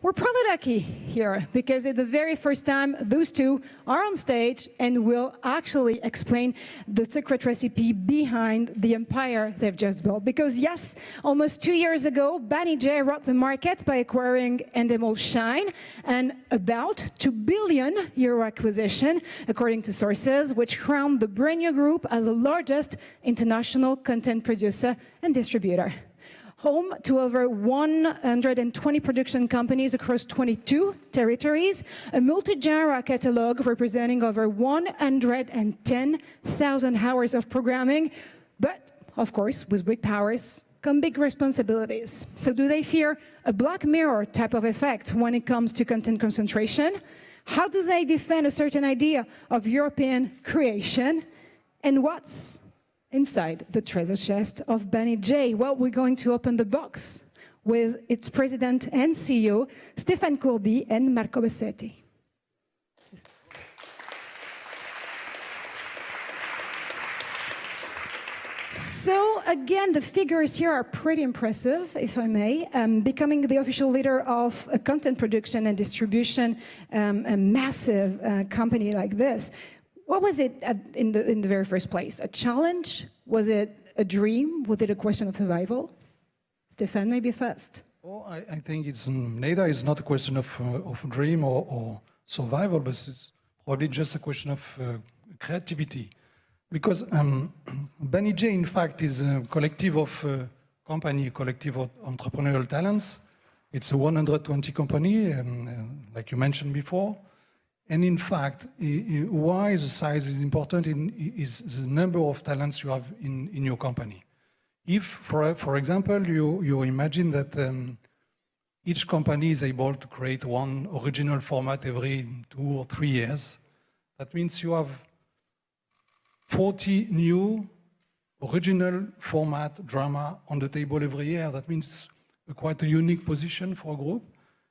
we're probably lucky here because it's the very first time those two are on stage and will actually explain the secret recipe behind the empire they've just built. Because yes, almost 2 years ago, Banijay rocked the market by acquiring Endemol Shine, and about €2 billion acquisition, according to sources, which crowned the brand new group as the largest international content producer and distributor. Home to over 120 production companies across 22 territories, a multi-genre catalog representing over 110,000 hours of programming. But, of course, with big powers come big responsibilities. So do they fear a Black Mirror type of effect when it comes to content concentration? How do they defend a certain idea of European creation? And what's inside the treasure chest of Banijay? Well, we're going to open the box with its president and CEO, Stéphane Courby and Marco Bassetti. So again, the figures here are pretty impressive, if I may. Becoming the official leader of a content production and distribution, a massive company like this. What was it in the very first place? A challenge? Was it a dream? Was it a question of survival? Stéphane, maybe first. Oh, I think it's neither. It's not a question of dream or survival, but it's probably just a question of creativity. Because Banijay, in fact, is a collective of company, a collective of entrepreneurial talents. It's a 120 company, like you mentioned before. And in fact, why the size is important is the number of talents you have in your company. If, for example, you imagine that each company is able to create one original format every 2 or 3 years, that means you have 40 new original format drama on the table every year. That means quite a unique position for a group.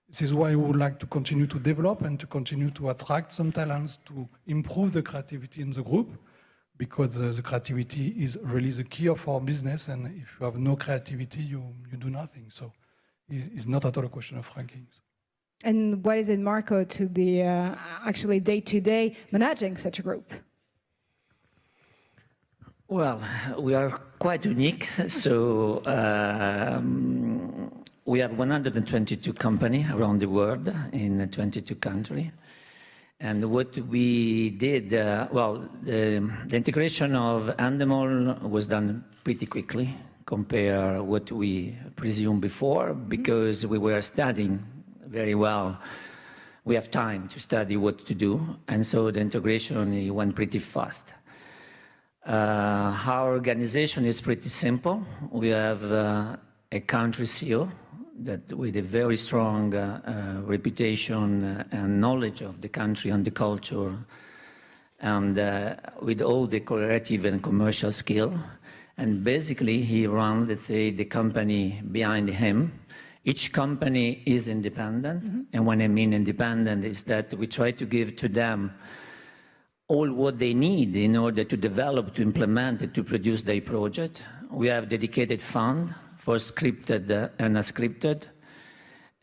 This is why we would like to continue to develop and to continue to attract some talents to improve the creativity in the group, because the creativity is really the key of our business, and if you have no creativity, you do nothing. So it's not at all a question of rankings. And what is it, Marco, to be actually day-to-day managing such a group? Well, we are quite unique. So we have 122 companies around the world in 22 countries. And what we did, the integration of Endemol was done pretty quickly compared what we presumed before, because we were studying very well. We have time to study what to do, and so the integration went pretty fast. Our organization is pretty simple. We have a country CEO that with a very strong reputation and knowledge of the country and the culture, and with all the creative and commercial skill. And basically he runs, let's say, the company behind him. Each company is independent, and when I mean independent is that we try to give to them all what they need in order to develop, to implement, to produce their project. We have dedicated fund for scripted and unscripted,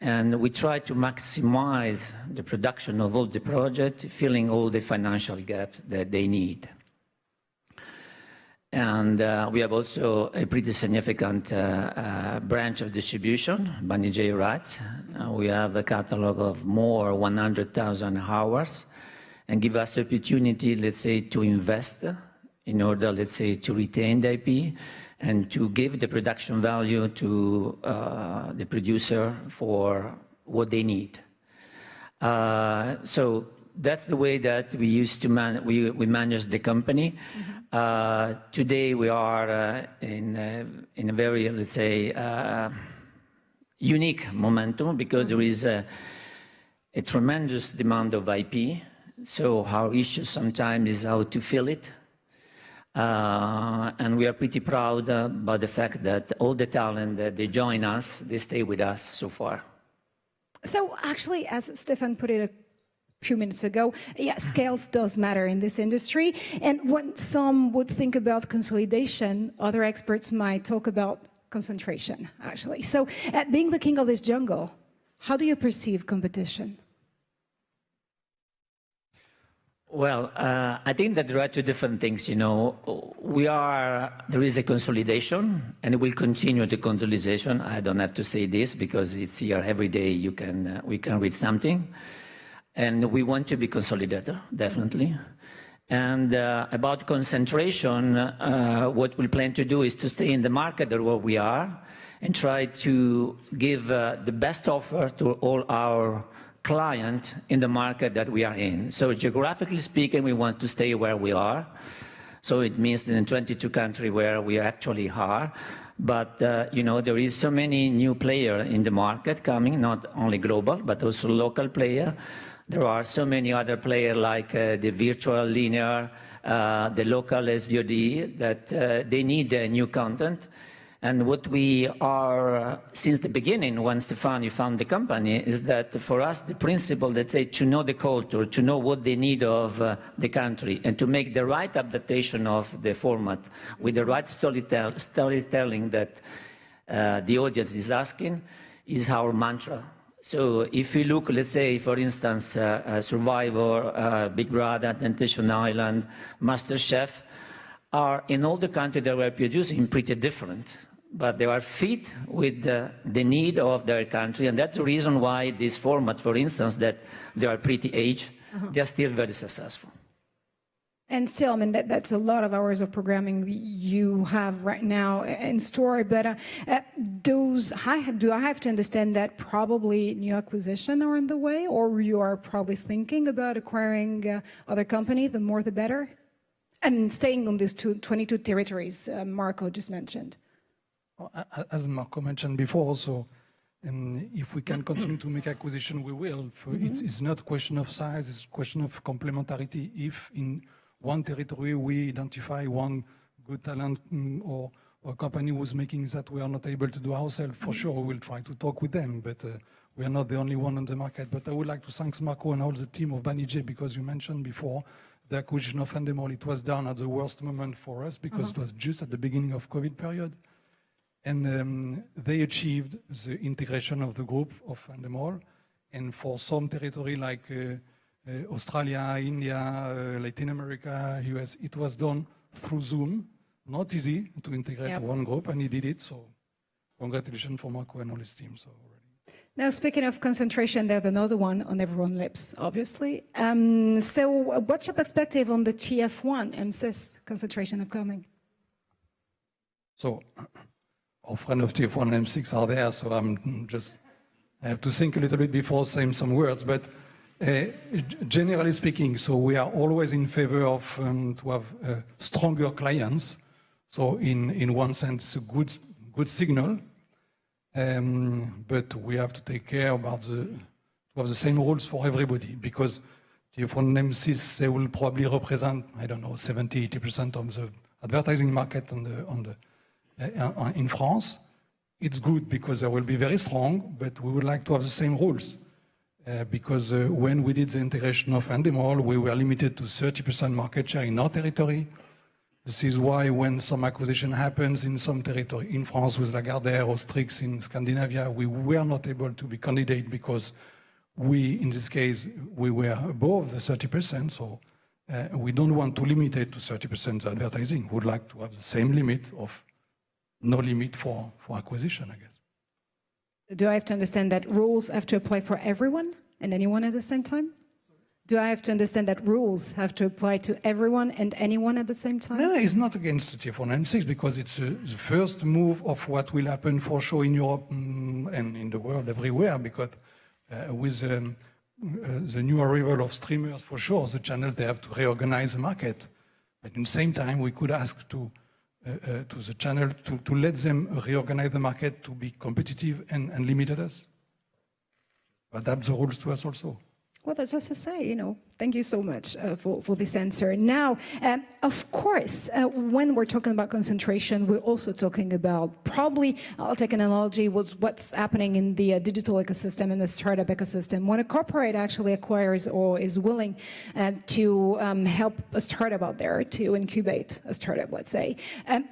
and we try to maximize the production of all the project, filling all the financial gaps that they need. And we have also a pretty significant branch of distribution, Banijay Rights. We have a catalog of more 100,000 hours, and give us the opportunity, let's say, to invest in order, let's say, to retain the IP and to give the production value to the producer for what they need. So that's the way that we used to we manage the company. Today we are in a very, let's say, unique momentum, because there is a tremendous demand of IP. So our issue sometimes is how to fill it. And we are pretty proud about the fact that all the talent that they join us, they stay with us so far. So actually, as Stéphane put it a few minutes ago, yeah, scales does matter in this industry. And when some would think about consolidation, other experts might talk about concentration, actually. So being the king of this jungle, How do you perceive competition? Well, I think that there are two different things, you know. There is a consolidation, and it will continue the consolidation. I don't have to say this because it's here every day. We can read something, and we want to be consolidator, definitely. And about concentration, what we plan to do is to stay in the market where we are and try to give the best offer to all our client in the market that we are in. So geographically speaking, we want to stay where we are. So it means in 22 countries where we actually are. But, you know, there is so many new players in the market coming, not only global, but also local players. There are so many other players like the virtual linear, the local SVOD, that they need new content. And what we are, since the beginning, when Stefani found the company, is that for us, the principle, let's say, to know the culture, to know what they need of the country, and to make the right adaptation of the format with the right storytelling that the audience is asking, is our mantra. So if you look, let's say, for instance, Survivor, Big Brother, Temptation Island, MasterChef, are in all the countries that we're producing pretty different, but they are fit with the need of their country, and that's the reason why this format, for instance, that they are pretty aged, they are still very successful. And still, I mean, that's a lot of hours of programming you have right now in store, but do I have to understand that probably new acquisition are in the way, or you are probably thinking about acquiring other company, the more the better? And staying on these 22 territories Marco just mentioned. As Marco mentioned before also, if we can continue to make acquisition, we will. It's not a question of size, it's a question of complementarity. If in one territory we identify one good talent or a company who's making that we are not able to do ourselves, for sure we'll try to talk with them, but we are not the only one on the market. But I would like to thank Marco and all the team of Banijay, because you mentioned before, the acquisition of Endemol, it was done at the worst moment for us because it was just at the beginning of COVID period. And they achieved the integration of the group of Endemol. And for some territory like Australia, India, Latin America, US, it was done through Zoom. Not easy to integrate one group, and he did it. So congratulations for Marco and all his team. So already. Now, speaking of concentration, there's another one on everyone's lips, obviously. So what's your perspective on the TF1 M6 concentration upcoming? So our friends of TF1 and M6 are there, so I have to think a little bit before saying some words, but generally speaking, so we are always in favor of to have stronger clients. So in one sense, a good signal. But we have to take care about to have the same rules for everybody, because TF1 and M6, they will probably represent, I don't know, 70–80% of the advertising market in France. It's good because they will be very strong, but we would like to have the same rules. Because when we did the integration of Endemol, we were limited to 30% market share in our territory. This is why when some acquisition happens in some territory, in France with Lagardère or Strix in Scandinavia, we were not able to be candidate because we, in this case, we were above the 30%. So we don't want to limit it to 30% advertising. We would like to have the same limit of no limit for acquisition, I guess. Do I have to understand that rules have to apply for everyone and anyone at the same time? Do I have to understand that rules have to apply to everyone and anyone at the same time? No, it's not against the TF1 and M6, because it's the first move of what will happen for sure in Europe and in the world everywhere, because with the new arrival of streamers, for sure, the channel, they have to reorganize the market. But at the same time, we could ask to the channel to let them reorganize the market to be competitive and limit us. Adapt the rules to us also. Well, that's just to say, thank you so much for this answer. Now, of course, when we're talking about concentration, we're also talking about probably, I'll take an analogy, what's happening in the digital ecosystem and the startup ecosystem. When a corporate actually acquires or is willing to help a startup out there, to incubate a startup, let's say,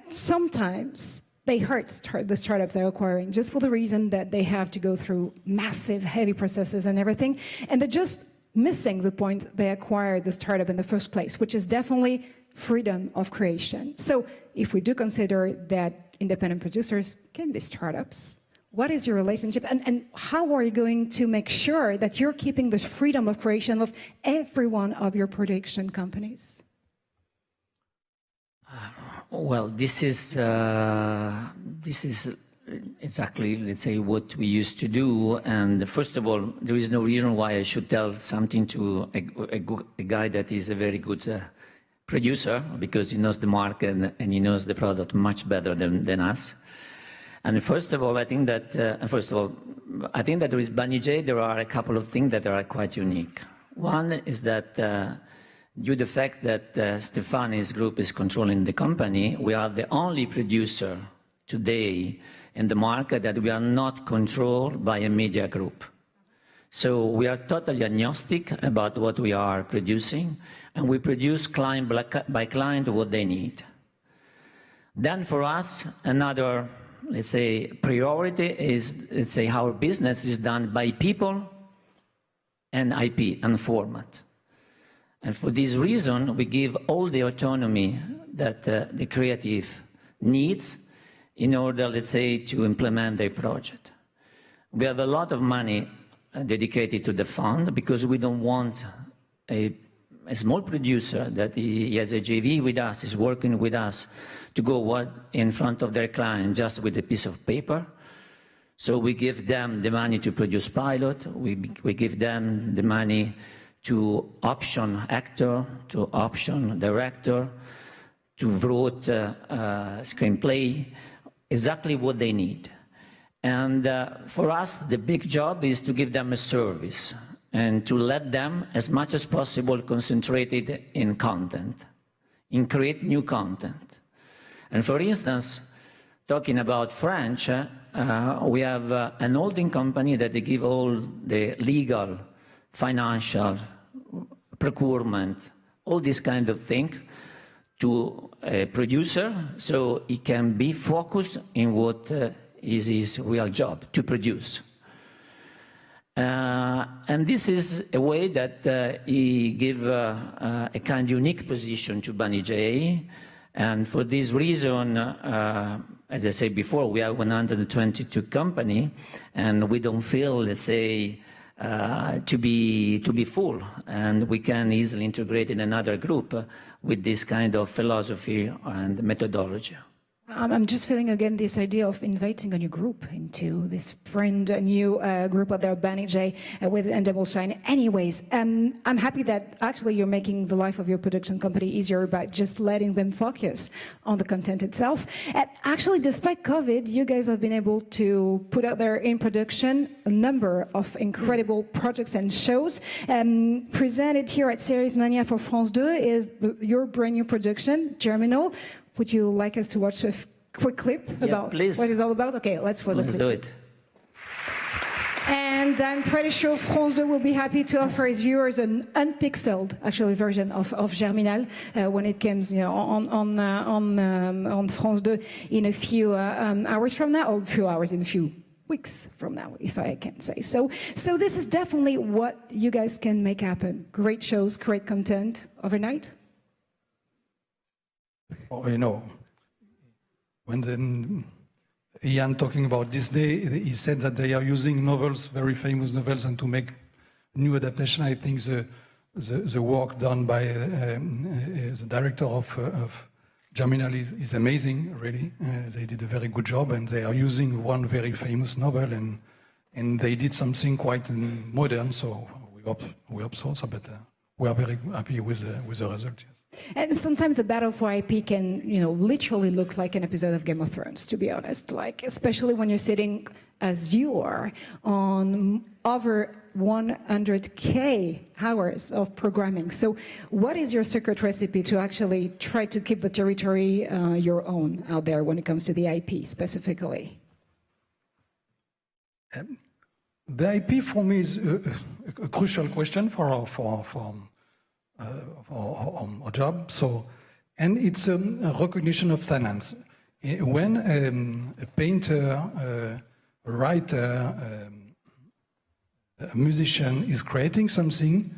sometimes they hurt the startups they're acquiring just for the reason that they have to go through massive, heavy processes and everything. And they're just missing the point they acquired the startup in the first place, which is definitely freedom of creation. So if we do consider that independent producers can be startups, what is your relationship and how are you going to make sure that you're keeping the freedom of creation of every one of your production companies? Well, this is exactly, let's say, what we used to do. And first of all, there is no reason why I should tell something to a guy that is a very good producer, because he knows the market and he knows the product much better than us. And first of all, I think that there is Banijay, there are a couple of things that are quite unique. One is that due to the fact that Stefani's group is controlling the company, we are the only producer today in the market that we are not controlled by a media group. So we are totally agnostic about what we are producing, and we produce client by client what they need. Then for us, another, let's say, priority is, let's say, our business is done by people and IP and format. And for this reason, we give all the autonomy that the creative needs in order, let's say, to implement their project. We have a lot of money dedicated to the fund because we don't want a small producer that he has a JV with us, is working with us, to go in front of their client just with a piece of paper. So we give them the money to produce pilot, we give them the money to option actor, to option director, to vote screenplay, exactly what they need. And for us, the big job is to give them a service and to let them, as much as possible, concentrated in content, in create new content. And for instance, talking about French, we have an holding company that they give all the legal, financial, procurement, all this kind of thing to a producer, so he can be focused in what is his real job, to produce. And this is a way that he give a kind of unique position to Banijay. And for this reason, as I said before, we are 122 company, and we don't feel, let's say, to be full, and we can easily integrate in another group with this kind of philosophy and methodology. I'm just feeling again this idea of inviting a new group into this brand new group of their Banijay with and Double Shine. Anyways, I'm happy that actually you're making the life of your production company easier by just letting them focus on the content itself. Actually, despite COVID, you guys have been able to put out there in production a number of incredible projects and shows. Presented here at Series Mania for France 2 is your brand new production, Germinal. Would you like us to watch a quick clip about please. What it's all about? Okay, let's watch the clip. Do it. And I'm pretty sure France 2 will be happy to offer its viewers an unpixeled, actually, version of Germinal when it comes, on France 2 in a few hours from now, or a few hours, in a few weeks from now, if I can say so. So this is definitely what you guys can make happen. Great shows, great content overnight. Oh, when Ian talking about this day, he said that they are using novels, very famous novels, and to make new adaptation. I think the work done by the director of Germinal is amazing, really. They did a very good job, and they are using one very famous novel, and they did something quite modern. So we hope so. But we are very happy with the result. Yes. And sometimes the battle for IP can, literally look like an episode of Game of Thrones, to be honest. Like, especially when you're sitting, as you are, on over 100K hours of programming. So what is your secret recipe to actually try to keep the territory your own out there when it comes to the IP specifically? The IP for me is a crucial question for our job. So, and it's a recognition of talents. When a painter, a writer, a musician is creating something,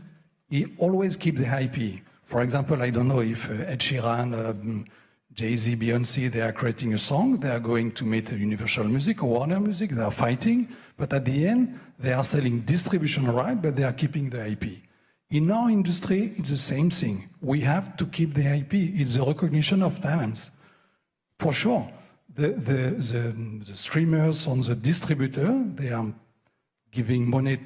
he always keeps the IP. For example, I don't know if Ed Sheeran, Jay-Z, Beyoncé, they are creating a song, they are going to meet Universal Music or Warner Music, they are fighting, but at the end, they are selling distribution rights, but they are keeping the IP. In our industry, it's the same thing. We have to keep the IP. It's the recognition of talents. For sure, the streamers on the distributor, they are giving money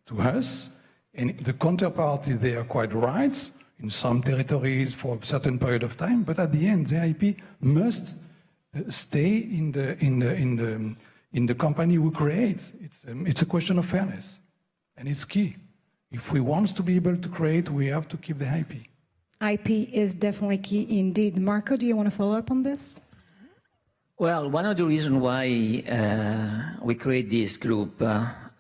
to us, and the counterparty, they acquired rights in some territories for a certain period of time, but at the end, the IP must stay in the company who creates. It's a question of fairness, and it's key. If we want to be able to create, we have to keep the IP. IP is definitely key indeed. Marco, do you want to follow up on this? Well, one of the reasons why we create this group,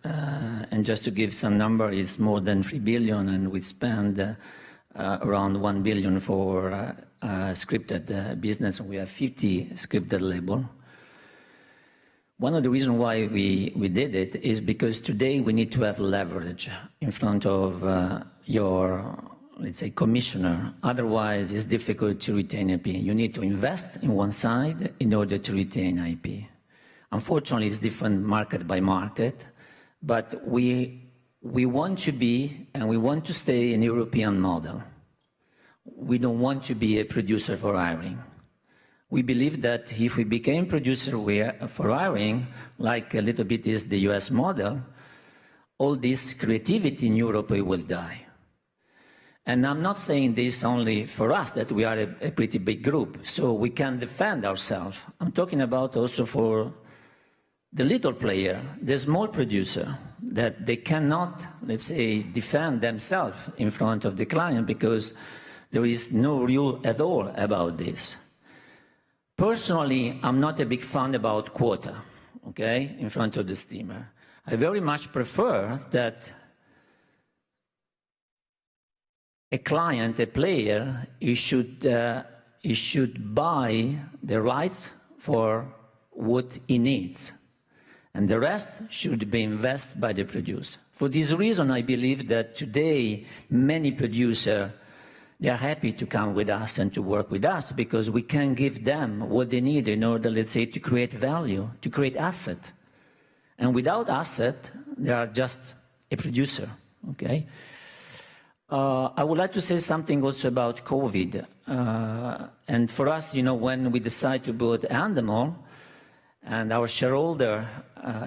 and just to give some number, is more than 3 billion, and we spend around 1 billion for scripted business, and we have 50 scripted labels. One of the reasons why we did it is because today we need to have leverage in front of your, let's say, commissioner. Otherwise, it's difficult to retain IP. You need to invest in one side in order to retain IP. Unfortunately, it's different market by market, but we want to be and we want to stay in European model. We don't want to be a producer for hiring. We believe that if we became producer for hiring, like a little bit is the US model, all this creativity in Europe will die. And I'm not saying this only for us, that we are a pretty big group, so we can defend ourselves. I'm talking about also for the little player, the small producer, that they cannot, let's say, defend themselves in front of the client because there is no rule at all about this. Personally, I'm not a big fan about quota, okay, in front of the streamer. I very much prefer that a client, a player, he should buy the rights for what he needs, and the rest should be invested by the producer. For this reason, I believe that today many producers, they are happy to come with us and to work with us because we can give them what they need in order, let's say, to create value, to create asset. And without asset, they are just a producer, okay? I would like to say something also about COVID. And for us, you know, when we decide to build Endemol, and our shareholder,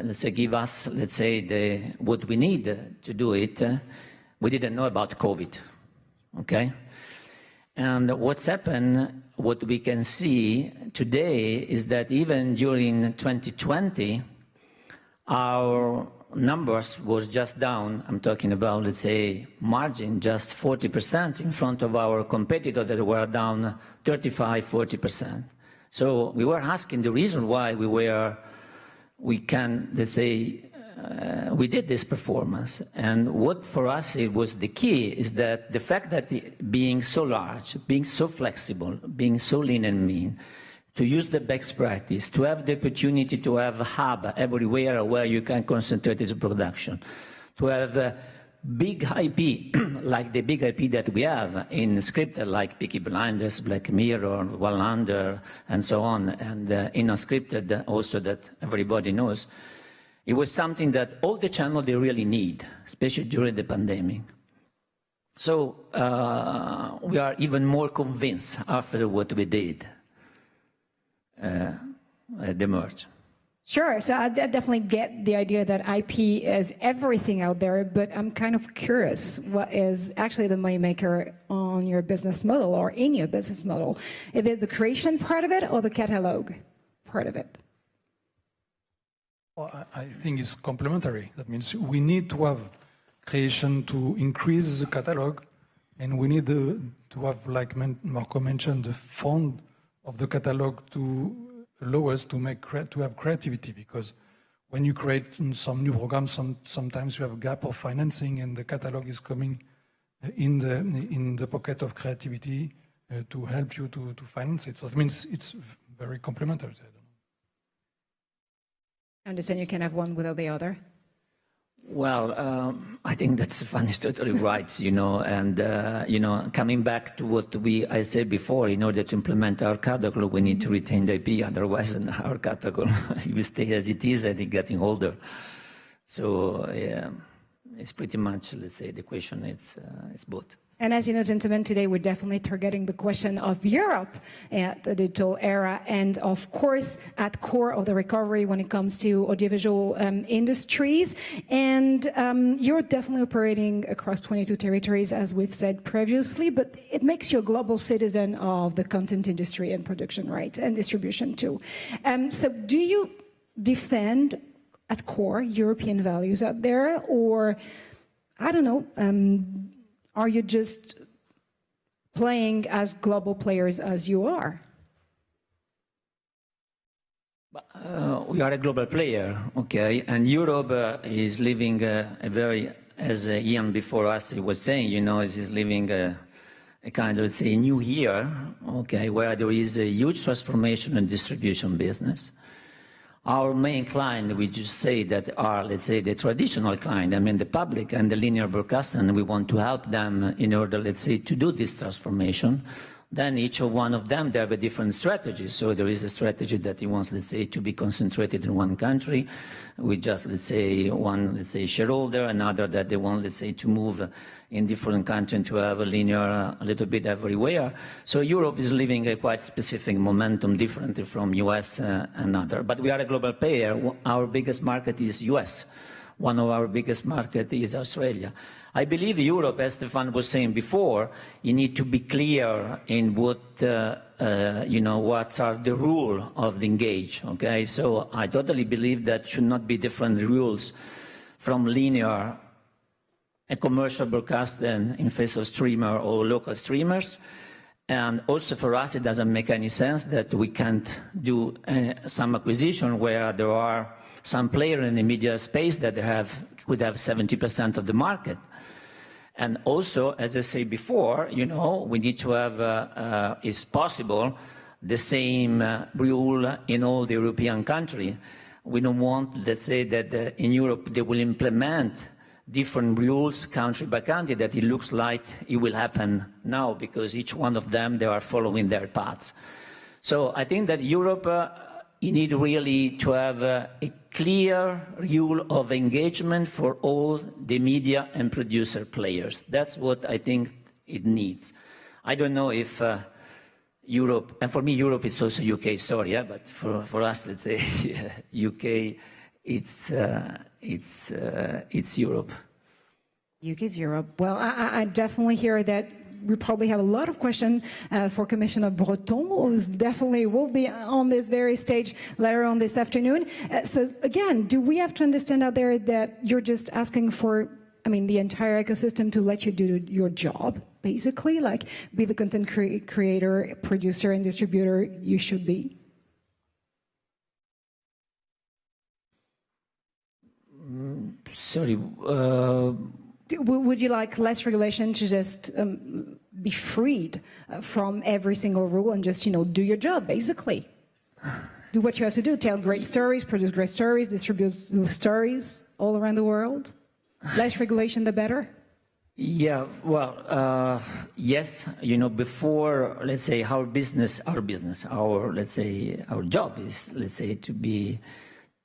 let's say, give us, let's say, what we need to do it, we didn't know about COVID, okay? And what's happened, what we can see today is that even during 2020, our numbers was just down. I'm talking about, let's say, margin, just 40% in front of our competitor that were down 35, 40%. So we were asking the reason why we can, let's say, we did this performance. And what for us it was the key is that the fact that being so large, being so flexible, being so lean and mean, to use the best practice, to have the opportunity to have a hub everywhere where you can concentrate its production, to have a big IP, like the big IP that we have in scripted, like Peaky Blinders, Black Mirror, Wallander, and so on, and in unscripted also that everybody knows. It was something that all the channels they really need, especially during the pandemic. So we are even more convinced after what we did at the merge. Sure, so I definitely get the idea that IP is everything out there, but I'm kind of curious, what is actually the moneymaker on your business model or in your business model? Is it the creation part of it or the catalog part of it? Well, I think it's complementary. That means we need to have creation to increase the catalog, and we need to have, like Marco mentioned, the fund of the catalog to allow us to have creativity, because when you create some new programs, sometimes you have a gap of financing, and the catalog is coming in the pocket of creativity to help you to finance it. So it means it's very complementary. I don't know. I understand you can have one without the other. Well, I think that Stefan is totally right, and coming back to what I said before, in order to implement our catalog, we need to retain the IP, otherwise our catalog will stay as it is, I think, getting older. So it's pretty much, let's say, the question, it's both. And as you know, gentlemen, today we're definitely targeting the question of Europe at the digital era, and of course, at core of the recovery when it comes to audiovisual industries. And you're definitely operating across 22 territories, as we've said previously, but it makes you a global citizen of the content industry and production, right? And distribution too. So do you defend at core European values out there, or, I don't know, are you just playing as global players as you are? We are a global player, okay, and Europe is living a very, as Ian before us was saying, is living a kind of, let's say, new year, okay, where there is a huge transformation in distribution business. Our main client, we just say that are, let's say, the traditional client, I mean the public and the linear broadcast, and we want to help them in order, let's say, to do this transformation. Then each one of them, they have a different strategy. So there is a strategy that he wants, let's say, to be concentrated in one country with just, let's say, one, let's say, shareholder, another that they want, let's say, to move in different countries to have a linear a little bit everywhere. So Europe is living a quite specific momentum, differently from US and other. But we are a global player. Our biggest market is US. One of our biggest markets is Australia. I believe Europe, as Stefan was saying before, you need to be clear in what are the rules of the engage, okay? So I totally believe that should not be different rules from linear and commercial broadcast in face of streamer or local streamers. And also for us, it doesn't make any sense that we can't do some acquisition where there are some player in the media space that could have 70% of the market. And also, as I said before, we need to have, is possible, the same rule in all the European countries. We don't want, let's say, that in Europe they will implement different rules country by country, that it looks like it will happen now, because each one of them, they are following their paths. So I think that Europe, you need really to have a clear rule of engagement for all the media and producer players. That's what I think it needs. I don't know if Europe, and for me Europe is also UK, sorry, yeah, but for us, let's say, UK, it's Europe. UK is Europe. Well, I definitely hear that we probably have a lot of questions for Commissioner Breton, who definitely will be on this very stage later on this afternoon. So again, do we have to understand out there that you're just asking for, the entire ecosystem to let you do your job, basically, like be the content creator, producer, and distributor you should be? Sorry. Would you like less regulation to just be freed from every single rule and just, do your job, basically? Do what you have to do, tell great stories, produce great stories, distribute stories all around the world? Less regulation, the better? Yeah, well, yes, before, let's say, our job is, let's say, to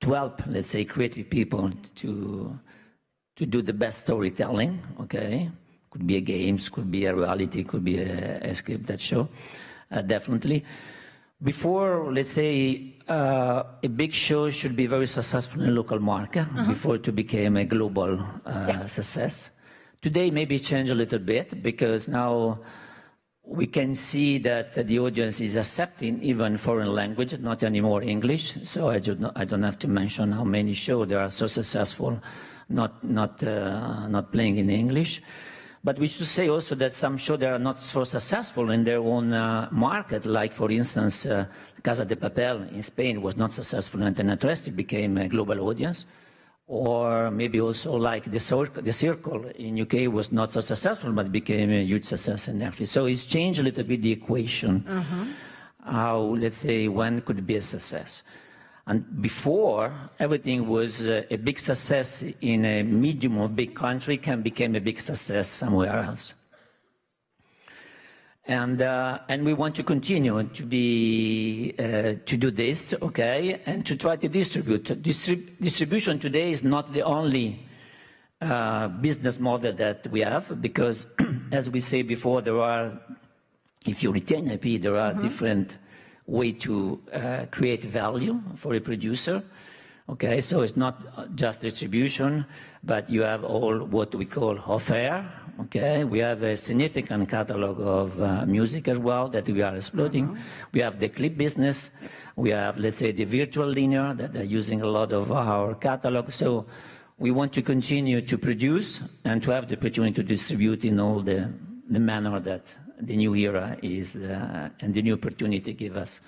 help, let's say, creative people to do the best storytelling, okay? Could be a games, could be a reality, could be a scripted show, definitely. Before, let's say, a big show should be very successful in a local market before it became a global success. Today, maybe it changed a little bit, because now we can see that the audience is accepting even foreign language, not anymore English. So I don't have to mention how many shows that are so successful not playing in English. But we should say also that some shows that are not so successful in their own market, like, for instance, Casa de Papel in Spain was not successful in internet terrestrial, it became a global audience. Or maybe also like The Circle in UK was not so successful, but became a huge success in Netflix. So it's changed a little bit the equation. how, let's say, when could be a success. And before, everything was a big success in a medium or big country can become a big success somewhere else. And we want to continue to be to do this, okay, and to try to distribute. Distribution today is not the only business model that we have, because as we say before, there are, if you retain IP, there are different way to create value for a producer. Okay, so it's not just distribution, but you have all what we call offer. Okay, we have a significant catalog of music as well that we are exploiting. We have the clip business. We have, let's say, the virtual linear that are using a lot of our catalog. So we want to continue to produce and to have the opportunity to distribute in all the manner that the new era is and the new opportunity give us.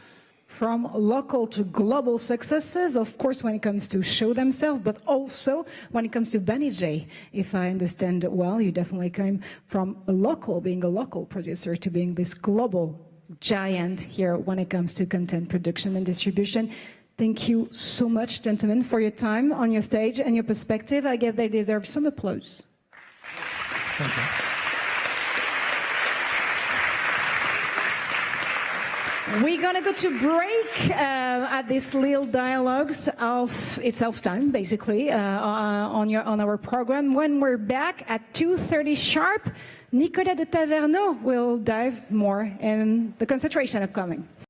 From local to global successes, of course, when it comes to show themselves, but also when it comes to Banijay. If I understand it well, you definitely came from being a local producer, to being this global giant here when it comes to content production and distribution. Thank you so much, gentlemen, for your time on your stage and your perspective. I guess they deserve some applause. Thank you. We're gonna go to break at this little dialogues of it's self time, basically, on our program. When we're back at 2:30 sharp, Nicolas de Taverneau will dive more in the concentration upcoming.